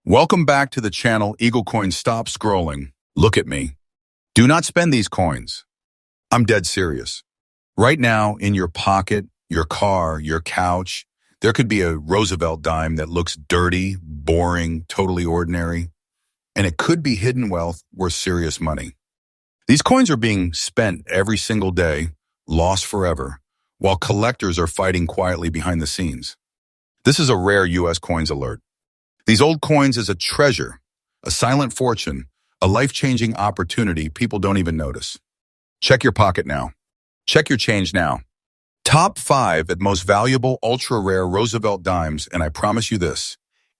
Welcome back to the channel EagleCoins. Stop scrolling. Look at me. Do not spend these coins. I'm dead serious. Right now, in your pocket, your car, your couch, there could be a Roosevelt dime that looks dirty, boring, totally ordinary, and it could be hidden wealth worth serious money. These coins are being spent every single day, lost forever, while collectors are fighting quietly behind the scenes. This is a rare U.S. coins alert. These old coins is a treasure, a silent fortune, a life-changing opportunity people don't even notice. Check your pocket now. Check your change now. Top 5 at most valuable ultra-rare Roosevelt dimes, and I promise you this,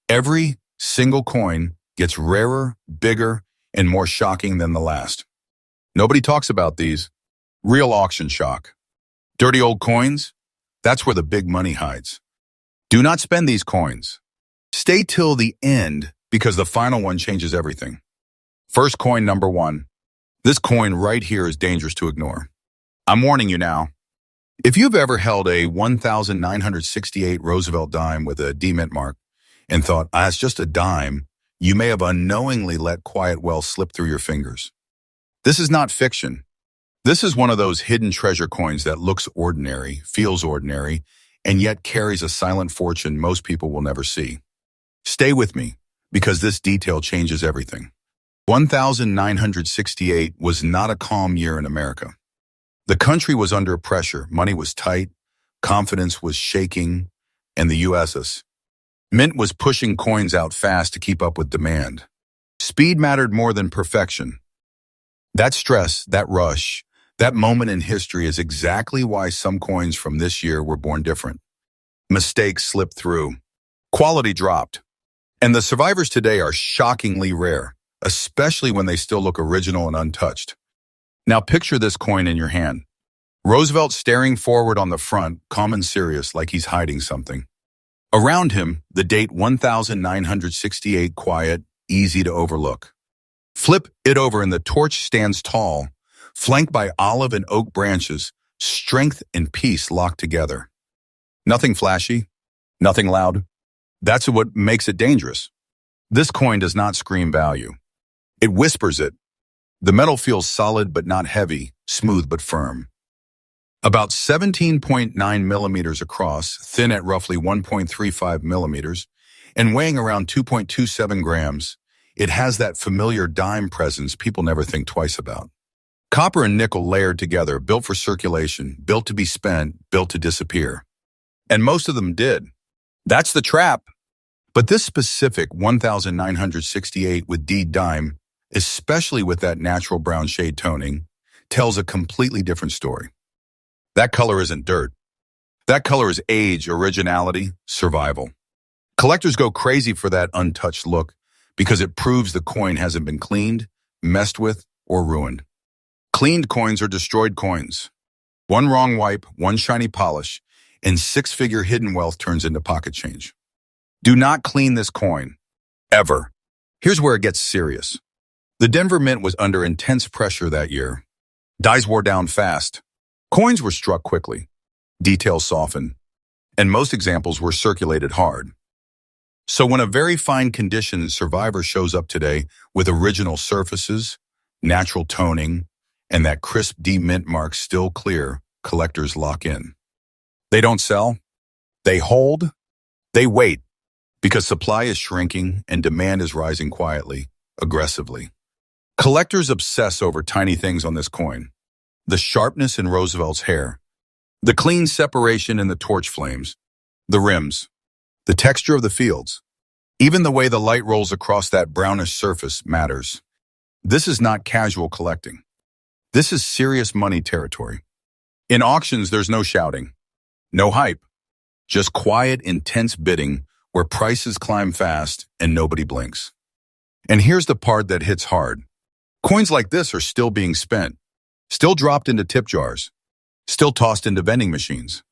every single coin gets rarer, bigger, and more shocking than the last. Nobody talks about these. Real auction shock. Dirty old coins? That's where the big money hides. Do not spend these coins. Stay till the end because the final one changes everything. First coin number 1. This coin right here is dangerous to ignore. I'm warning you now. If you've ever held a 1968 Roosevelt dime with a D mint mark and thought, it's just a dime, you may have unknowingly let quiet wealth slip through your fingers. This is not fiction. This is one of those hidden treasure coins that looks ordinary, feels ordinary, and yet carries a silent fortune most people will never see. Stay with me, because this detail changes everything. 1968 was not a calm year in America. The country was under pressure, money was tight, confidence was shaking, and the U.S. Mint was pushing coins out fast to keep up with demand. Speed mattered more than perfection. That stress, that rush, that moment in history is exactly why some coins from this year were born different. Mistakes slipped through. Quality dropped. And the survivors today are shockingly rare, especially when they still look original and untouched. Now picture this coin in your hand. Roosevelt staring forward on the front, calm and serious like he's hiding something. Around him, the date 1968, quiet, easy to overlook. Flip it over and the torch stands tall, flanked by olive and oak branches, strength and peace locked together. Nothing flashy, nothing loud. That's what makes it dangerous. This coin does not scream value. It whispers it. The metal feels solid but not heavy, smooth but firm. About 17.9 millimeters across, thin at roughly 1.35 millimeters, and weighing around 2.27 grams, it has that familiar dime presence people never think twice about. Copper and nickel layered together, built for circulation, built to be spent, built to disappear. And most of them did. That's the trap. But this specific 1968 with D dime, especially with that natural brown shade toning, tells a completely different story. That color isn't dirt. That color is age, originality, survival. Collectors go crazy for that untouched look because it proves the coin hasn't been cleaned, messed with, or ruined. Cleaned coins are destroyed coins. One wrong wipe, one shiny polish, and six-figure hidden wealth turns into pocket change. Do not clean this coin. Ever. Here's where it gets serious. The Denver Mint was under intense pressure that year. Dies wore down fast. Coins were struck quickly. Details softened. And most examples were circulated hard. So when a very fine condition survivor shows up today with original surfaces, natural toning, and that crisp D mint mark still clear, collectors lock in. They don't sell. They hold. They wait. Because supply is shrinking and demand is rising quietly, aggressively. Collectors obsess over tiny things on this coin. The sharpness in Roosevelt's hair, the clean separation in the torch flames, the rims, the texture of the fields. Even the way the light rolls across that brownish surface matters. This is not casual collecting. This is serious money territory. In auctions, there's no shouting, no hype, just quiet, intense bidding where prices climb fast and nobody blinks. And here's the part that hits hard. Coins like this are still being spent, still dropped into tip jars, still tossed into vending machines.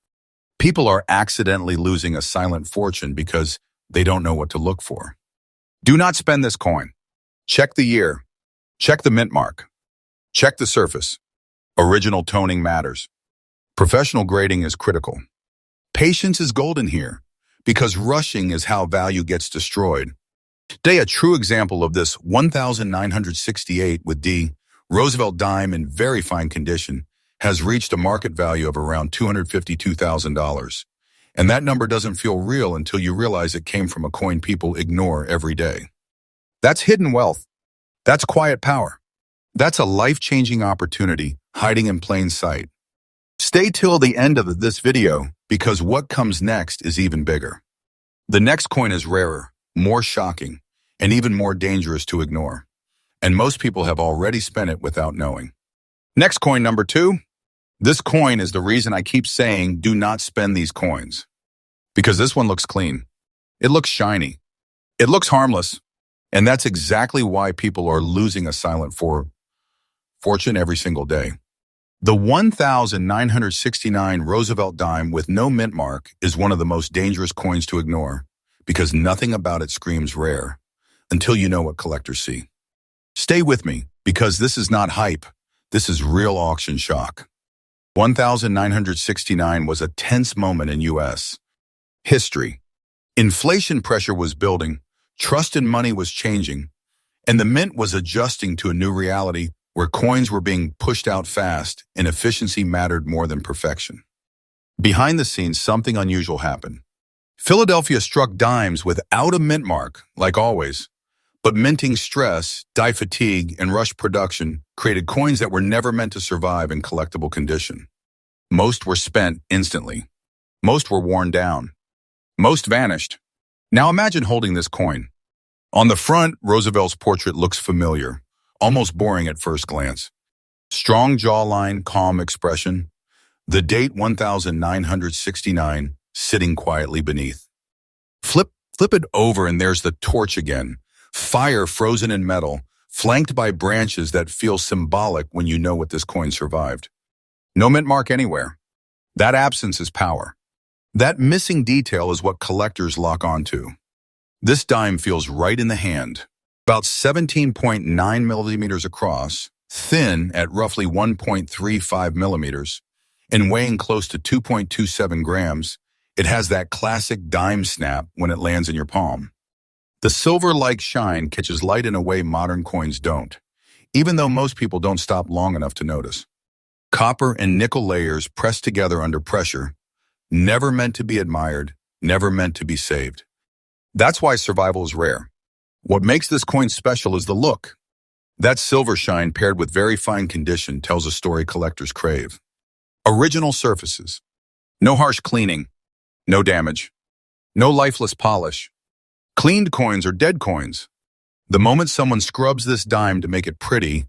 People are accidentally losing a silent fortune because they don't know what to look for. Do not spend this coin. Check the year. Check the mint mark. Check the surface. Original toning matters. Professional grading is critical. Patience is golden here, because rushing is how value gets destroyed. Today, a true example of this 1968 with D, Roosevelt dime in very fine condition, has reached a market value of around $252,000. And that number doesn't feel real until you realize it came from a coin people ignore every day. That's hidden wealth. That's quiet power. That's a life-changing opportunity hiding in plain sight. Stay till the end of this video because what comes next is even bigger. The next coin is rarer, more shocking, and even more dangerous to ignore. And most people have already spent it without knowing. Next coin number 2. This coin is the reason I keep saying do not spend these coins. Because this one looks clean. It looks shiny. It looks harmless. And that's exactly why people are losing a silent fortune every single day. The 1969 Roosevelt dime with no mint mark is one of the most dangerous coins to ignore because nothing about it screams rare until you know what collectors see. Stay with me because this is not hype. This is real auction shock. 1969 was a tense moment in U.S. history. Inflation pressure was building, trust in money was changing, and the mint was adjusting to a new reality where coins were being pushed out fast and efficiency mattered more than perfection. Behind the scenes, something unusual happened. Philadelphia struck dimes without a mint mark, like always, but minting stress, die fatigue, and rush production created coins that were never meant to survive in collectible condition. Most were spent instantly. Most were worn down. Most vanished. Now imagine holding this coin. On the front, Roosevelt's portrait looks familiar, almost boring at first glance. Strong jawline, calm expression. The date 1969 sitting quietly beneath. Flip it over and there's the torch again. Fire frozen in metal, flanked by branches that feel symbolic when you know what this coin survived. No mint mark anywhere. That absence is power. That missing detail is what collectors lock onto. This dime feels right in the hand. About 17.9 millimeters across, thin at roughly 1.35 millimeters, and weighing close to 2.27 grams, it has that classic dime snap when it lands in your palm. The silver-like shine catches light in a way modern coins don't, even though most people don't stop long enough to notice. Copper and nickel layers pressed together under pressure, never meant to be admired, never meant to be saved. That's why survival is rare. What makes this coin special is the look. That silver shine paired with very fine condition tells a story collectors crave. Original surfaces. No harsh cleaning. No damage. No lifeless polish. Cleaned coins are dead coins. The moment someone scrubs this dime to make it pretty,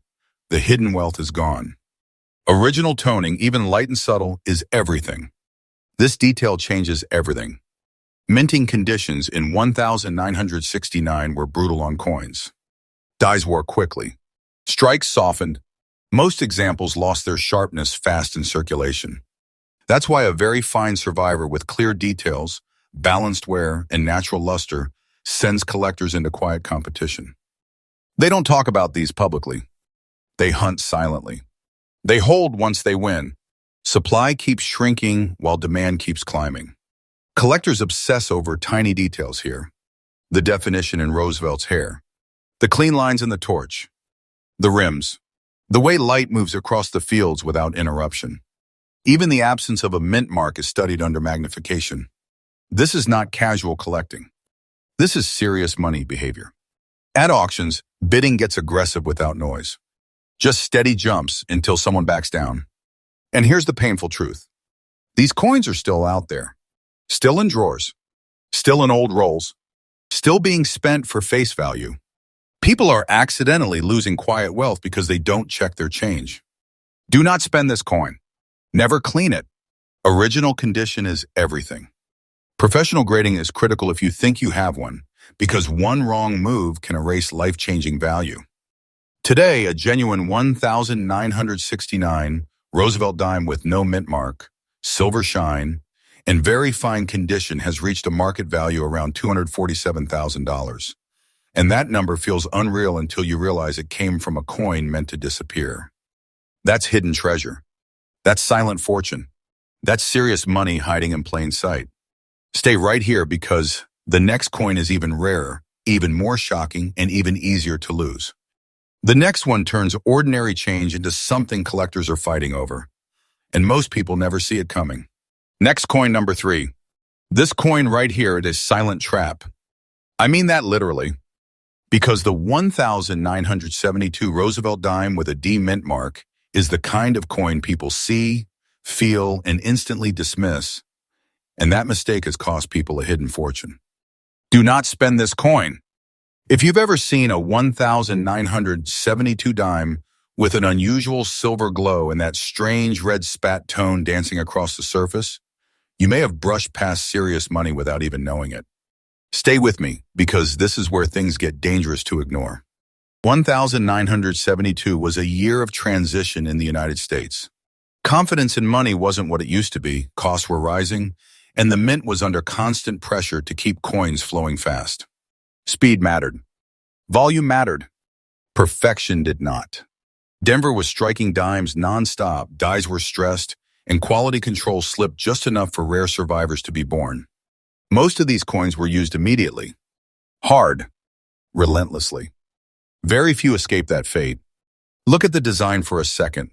the hidden wealth is gone. Original toning, even light and subtle, is everything. This detail changes everything. Minting conditions in 1969 were brutal on coins. Dies wore quickly. Strikes softened. Most examples lost their sharpness fast in circulation. That's why a very fine survivor with clear details, balanced wear, and natural luster sends collectors into quiet competition. They don't talk about these publicly. They hunt silently. They hold once they win. Supply keeps shrinking while demand keeps climbing. Collectors obsess over tiny details here. The definition in Roosevelt's hair. The clean lines in the torch. The rims. The way light moves across the fields without interruption. Even the absence of a mint mark is studied under magnification. This is not casual collecting. This is serious money behavior. At auctions, bidding gets aggressive without noise. Just steady jumps until someone backs down. And here's the painful truth. These coins are still out there. Still in drawers. Still in old rolls. Still being spent for face value. People are accidentally losing quiet wealth because they don't check their change. Do not spend this coin. Never clean it. Original condition is everything. Professional grading is critical if you think you have one, because one wrong move can erase life-changing value. Today, a genuine 1969 Roosevelt dime with no mint mark, silver shine, and very fine condition has reached a market value around $247,000. And that number feels unreal until you realize it came from a coin meant to disappear. That's hidden treasure. That's silent fortune. That's serious money hiding in plain sight. Stay right here because the next coin is even rarer, even more shocking, and even easier to lose. The next one turns ordinary change into something collectors are fighting over, and most people never see it coming. Next coin number 3. This coin right here is a silent trap. I mean that literally, because the 1972 Roosevelt dime with a D mint mark is the kind of coin people see, feel, and instantly dismiss, and that mistake has cost people a hidden fortune. Do not spend this coin. If you've ever seen a 1972 dime with an unusual silver glow and that strange red spat tone dancing across the surface, you may have brushed past serious money without even knowing it. Stay with me, because this is where things get dangerous to ignore. 1972 was a year of transition in the United States. Confidence in money wasn't what it used to be, costs were rising, and the mint was under constant pressure to keep coins flowing fast. Speed mattered. Volume mattered. Perfection did not. Denver was striking dimes nonstop, dies were stressed, and quality control slipped just enough for rare survivors to be born. Most of these coins were used immediately. Hard. Relentlessly. Very few escaped that fate. Look at the design for a second.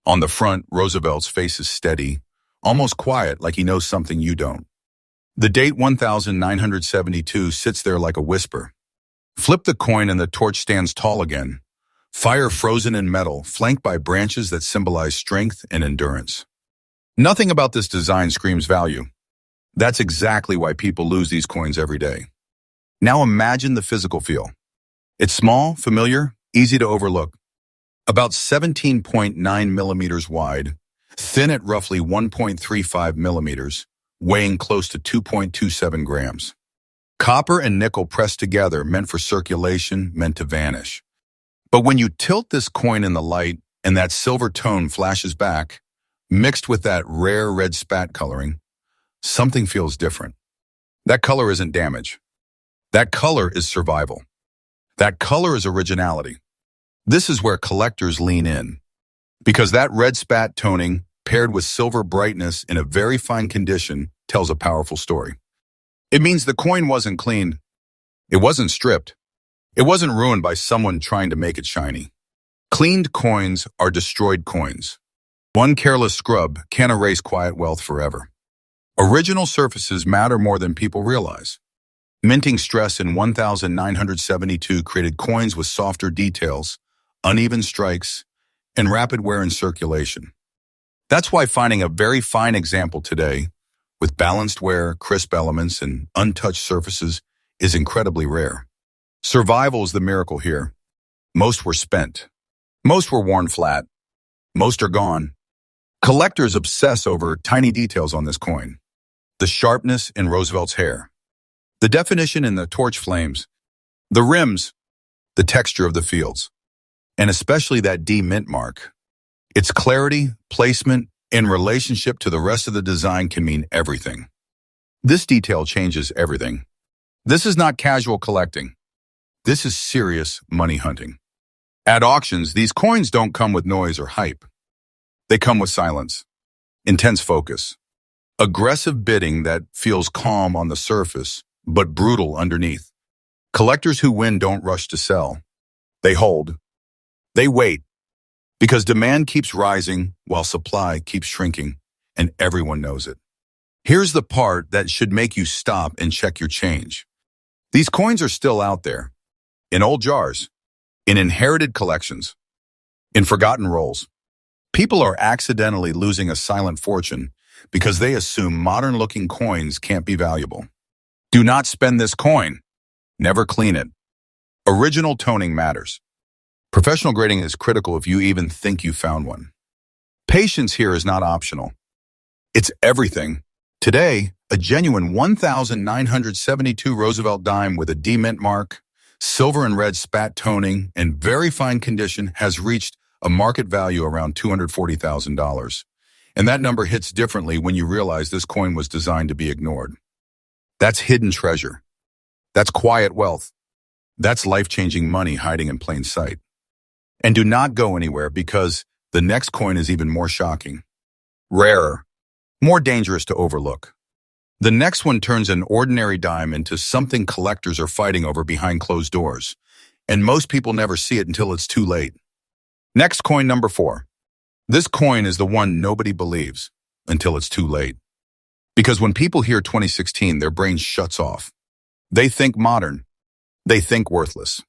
On the front, Roosevelt's face is steady, almost quiet, like he knows something you don't. The date 1972 sits there like a whisper. Flip the coin and the torch stands tall again. Fire frozen in metal, flanked by branches that symbolize strength and endurance. Nothing about this design screams value. That's exactly why people lose these coins every day. Now imagine the physical feel. It's small, familiar, easy to overlook. About 17.9 millimeters wide, thin at roughly 1.35 millimeters, weighing close to 2.27 grams. Copper and nickel pressed together, meant for circulation, meant to vanish. But when you tilt this coin in the light and that silver tone flashes back, mixed with that rare red spat coloring, something feels different. That color isn't damage. That color is survival. That color is originality. This is where collectors lean in, because that red spat toning, paired with silver brightness in a very fine condition, tells a powerful story. It means the coin wasn't clean. It wasn't stripped. It wasn't ruined by someone trying to make it shiny. Cleaned coins are destroyed coins. One careless scrub can't erase quiet wealth forever. Original surfaces matter more than people realize. Minting stress in 1972 created coins with softer details, uneven strikes, and rapid wear in circulation. That's why finding a very fine example today, with balanced wear, crisp elements, and untouched surfaces, is incredibly rare. Survival is the miracle here. Most were spent. Most were worn flat. Most are gone. Collectors obsess over tiny details on this coin. The sharpness in Roosevelt's hair. The definition in the torch flames. The rims. The texture of the fields. And especially that D mint mark. Its clarity, placement, and relationship to the rest of the design can mean everything. This detail changes everything. This is not casual collecting. This is serious money hunting. At auctions, these coins don't come with noise or hype. They come with silence, intense focus, aggressive bidding that feels calm on the surface, but brutal underneath. Collectors who win don't rush to sell. They hold. They wait, because demand keeps rising while supply keeps shrinking, and everyone knows it. Here's the part that should make you stop and check your change. These coins are still out there, in old jars, in inherited collections, in forgotten rolls. People are accidentally losing a silent fortune because they assume modern-looking coins can't be valuable. Do not spend this coin. Never clean it. Original toning matters. Professional grading is critical if you even think you found one. Patience here is not optional. It's everything. Today, a genuine 1972 Roosevelt dime with a D mint mark, silver and red spat toning, and very fine condition has reached a market value around $240,000. And that number hits differently when you realize this coin was designed to be ignored. That's hidden treasure. That's quiet wealth. That's life-changing money hiding in plain sight. And do not go anywhere, because the next coin is even more shocking, rarer, more dangerous to overlook. The next one turns an ordinary dime into something collectors are fighting over behind closed doors, and most people never see it until it's too late. Next, coin number 4. This coin is the one nobody believes until it's too late. Because when people hear 2016, their brain shuts off. They think modern. They think worthless.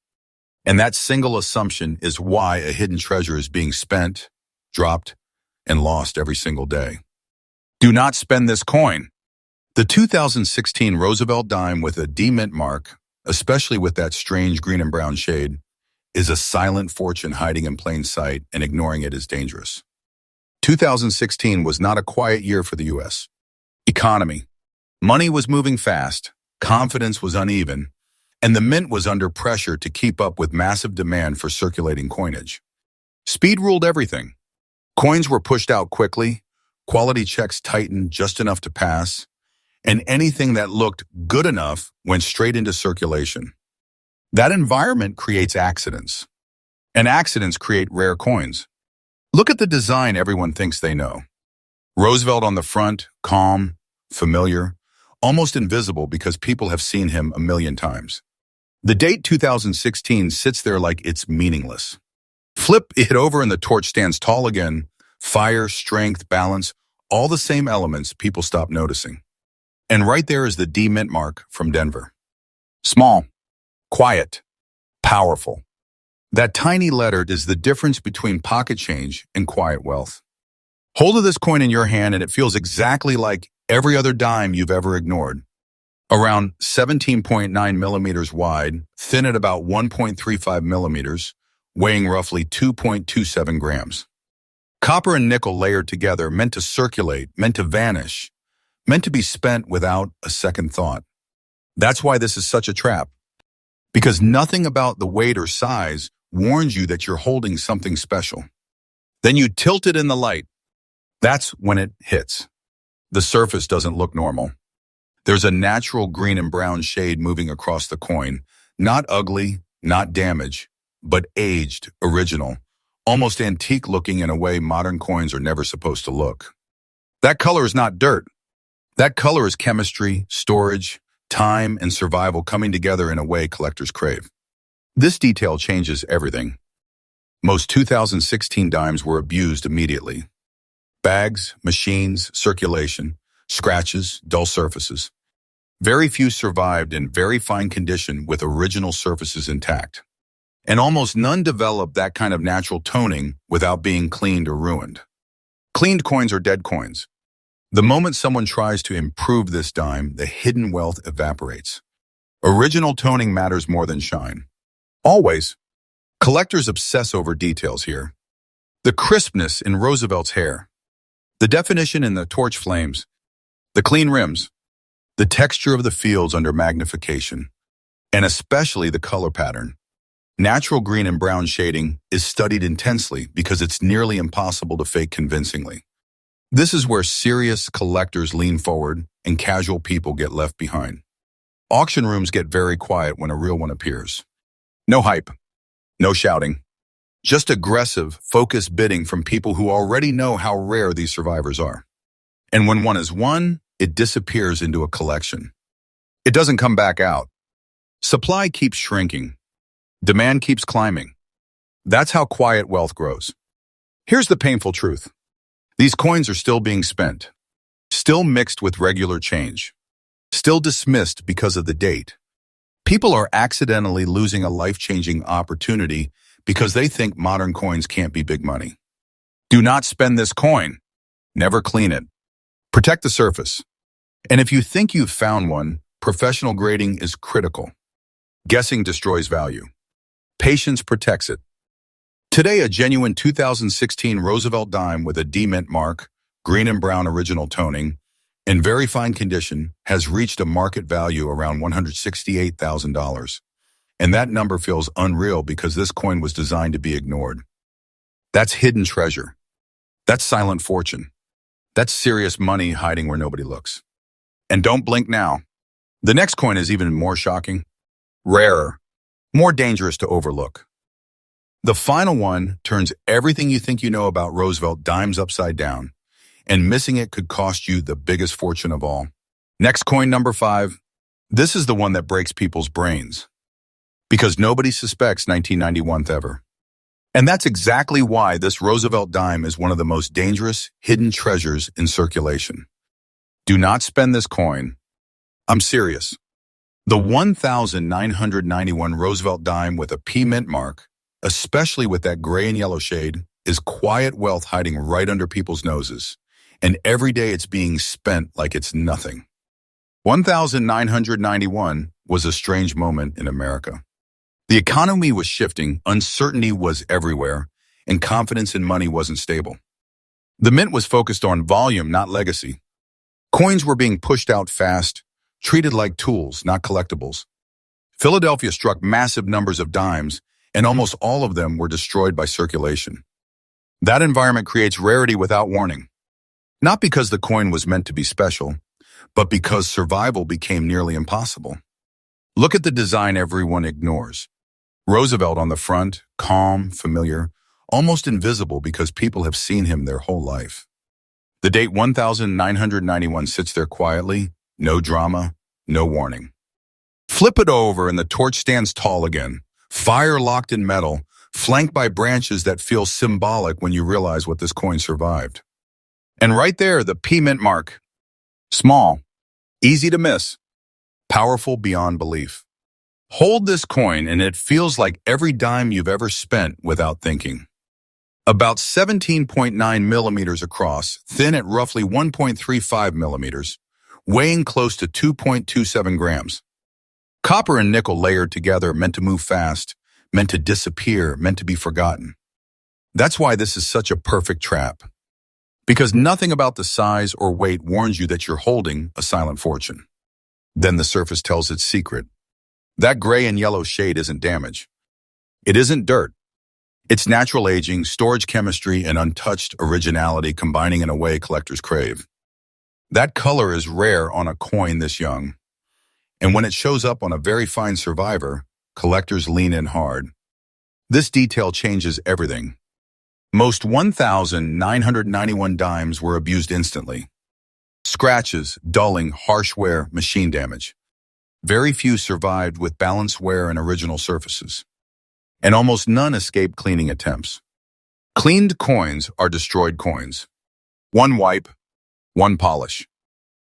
And that single assumption is why a hidden treasure is being spent, dropped, and lost every single day. Do not spend this coin. The 2016 Roosevelt dime with a D mint mark, especially with that strange green and brown shade, is a silent fortune hiding in plain sight, and ignoring it is dangerous. 2016 was not a quiet year for the U.S. economy. Money was moving fast, confidence was uneven, and the mint was under pressure to keep up with massive demand for circulating coinage. Speed ruled everything. Coins were pushed out quickly, quality checks tightened just enough to pass, and anything that looked good enough went straight into circulation. That environment creates accidents, and accidents create rare coins. Look at the design everyone thinks they know. Roosevelt on the front, calm, familiar, almost invisible because people have seen him a million times. The date 2016 sits there like it's meaningless. Flip it over and the torch stands tall again. Fire, strength, balance, all the same elements people stop noticing. And right there is the D mint mark from Denver. Small, quiet, powerful. That tiny letter is the difference between pocket change and quiet wealth. Hold of this coin in your hand and it feels exactly like every other dime you've ever ignored. Around 17.9 millimeters wide, thin at about 1.35 millimeters, weighing roughly 2.27 grams. Copper and nickel layered together, meant to circulate, meant to vanish, meant to be spent without a second thought. That's why this is such a trap. Because nothing about the weight or size warns you that you're holding something special. Then you tilt it in the light. That's when it hits. The surface doesn't look normal. There's a natural green and brown shade moving across the coin. Not ugly, not damaged, but aged, original, almost antique looking in a way modern coins are never supposed to look. That color is not dirt. That color is chemistry, storage, time, and survival coming together in a way collectors crave. This detail changes everything. Most 2016 dimes were abused immediately. Bags, machines, circulation, scratches, dull surfaces. Very few survived in very fine condition with original surfaces intact. And almost none developed that kind of natural toning without being cleaned or ruined. Cleaned coins are dead coins. The moment someone tries to improve this dime, the hidden wealth evaporates. Original toning matters more than shine. Always. Collectors obsess over details here. The crispness in Roosevelt's hair. The definition in the torch flames. The clean rims. The texture of the fields under magnification. And especially the color pattern. Natural green and brown shading is studied intensely because it's nearly impossible to fake convincingly. This is where serious collectors lean forward and casual people get left behind. Auction rooms get very quiet when a real one appears. No hype, no shouting, just aggressive, focused bidding from people who already know how rare these survivors are. And when one is won, it disappears into a collection. It doesn't come back out. Supply keeps shrinking. Demand keeps climbing. That's how quiet wealth grows. Here's the painful truth. These coins are still being spent, still mixed with regular change, still dismissed because of the date. People are accidentally losing a life-changing opportunity because they think modern coins can't be big money. Do not spend this coin. Never clean it. Protect the surface. And if you think you've found one, professional grading is critical. Guessing destroys value. Patience protects it. Today, a genuine 2016 Roosevelt dime with a D mint mark, green and brown original toning, in very fine condition, has reached a market value around $168,000. And that number feels unreal because this coin was designed to be ignored. That's hidden treasure. That's silent fortune. That's serious money hiding where nobody looks. And don't blink now. The next coin is even more shocking, rarer, more dangerous to overlook. The final one turns everything you think you know about Roosevelt dimes upside down, and missing it could cost you the biggest fortune of all. Next coin, number 5. This is the one that breaks people's brains, because nobody suspects 1991th ever. And that's exactly why this Roosevelt dime is one of the most dangerous hidden treasures in circulation. Do not spend this coin. I'm serious. The 1991 Roosevelt dime with a P mint mark, especially with that gray and yellow shade, is quiet wealth hiding right under people's noses. And every day it's being spent like it's nothing. 1991 was a strange moment in America. The economy was shifting, uncertainty was everywhere, and confidence in money wasn't stable. The mint was focused on volume, not legacy. Coins were being pushed out fast, treated like tools, not collectibles. Philadelphia struck massive numbers of dimes, and almost all of them were destroyed by circulation. That environment creates rarity without warning. Not because the coin was meant to be special, but because survival became nearly impossible. Look at the design everyone ignores. Roosevelt on the front, calm, familiar, almost invisible because people have seen him their whole life. The date 1991 sits there quietly, no drama, no warning. Flip it over and the torch stands tall again, fire locked in metal, flanked by branches that feel symbolic when you realize what this coin survived. And right there, the P mint mark. Small, easy to miss, powerful beyond belief. Hold this coin and it feels like every dime you've ever spent without thinking. About 17.9 millimeters across, thin at roughly 1.35 millimeters, weighing close to 2.27 grams. Copper and nickel layered together, meant to move fast, meant to disappear, meant to be forgotten. That's why this is such a perfect trap. Because nothing about the size or weight warns you that you're holding a silent fortune. Then the surface tells its secret. That gray and yellow shade isn't damage. It isn't dirt. It's natural aging, storage chemistry, and untouched originality combining in a way collectors crave. That color is rare on a coin this young. And when it shows up on a very fine survivor, collectors lean in hard. This detail changes everything. Most 1991 dimes were abused instantly. Scratches, dulling, harsh wear, machine damage. Very few survived with balanced wear and original surfaces. And almost none escaped cleaning attempts. Cleaned coins are destroyed coins. One wipe, one polish.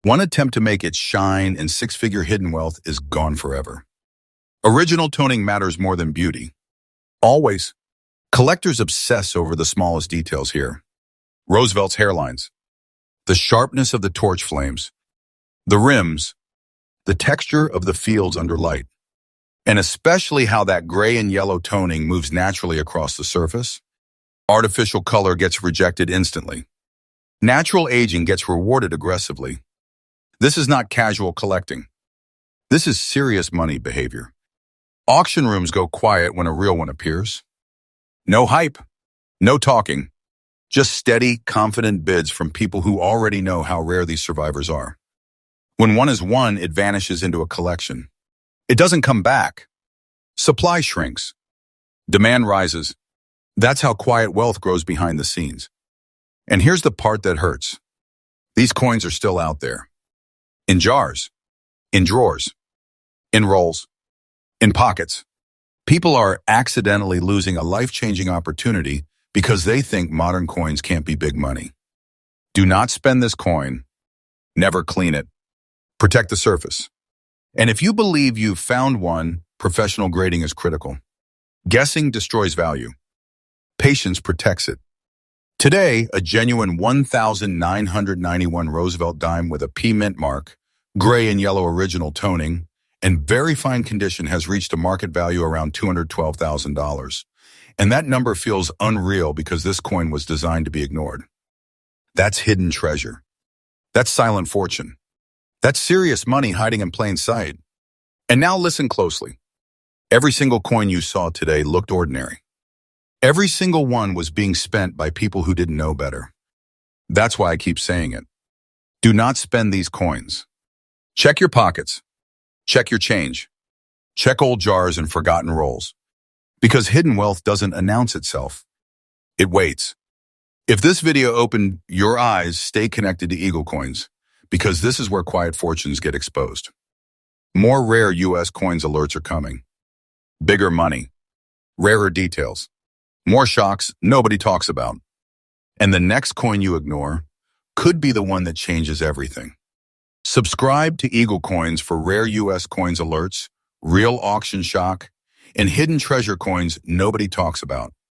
One attempt to make it shine and six-figure hidden wealth is gone forever. Original toning matters more than beauty. Always. Collectors obsess over the smallest details here. Roosevelt's hairlines, the sharpness of the torch flames, the rims, the texture of the fields under light, and especially how that gray and yellow toning moves naturally across the surface. Artificial color gets rejected instantly. Natural aging gets rewarded aggressively. This is not casual collecting. This is serious money behavior. Auction rooms go quiet when a real one appears. No hype, no talking, just steady, confident bids from people who already know how rare these survivors are. When one is won, it vanishes into a collection. It doesn't come back. Supply shrinks. Demand rises. That's how quiet wealth grows behind the scenes. And here's the part that hurts. These coins are still out there. In jars, in drawers, in rolls, in pockets. People are accidentally losing a life-changing opportunity because they think modern coins can't be big money. Do not spend this coin. Never clean it. Protect the surface. And if you believe you've found one, professional grading is critical. Guessing destroys value. Patience protects it. Today, a genuine 1991 Roosevelt dime with a P mint mark, gray and yellow original toning, and very fine condition has reached a market value around $212,000. And that number feels unreal because this coin was designed to be ignored. That's hidden treasure. That's silent fortune. That's serious money hiding in plain sight. And now listen closely. Every single coin you saw today looked ordinary. Every single one was being spent by people who didn't know better. That's why I keep saying it. Do not spend these coins. Check your pockets. Check your change. Check old jars and forgotten rolls. Because hidden wealth doesn't announce itself. It waits. If this video opened your eyes, stay connected to EagleCoins. because this is where quiet fortunes get exposed. More rare U.S. coins alerts are coming. Bigger money, rarer details, more shocks nobody talks about. And the next coin you ignore could be the one that changes everything. Subscribe to EagleCoins for rare U.S. coins alerts, real auction shock, and hidden treasure coins nobody talks about.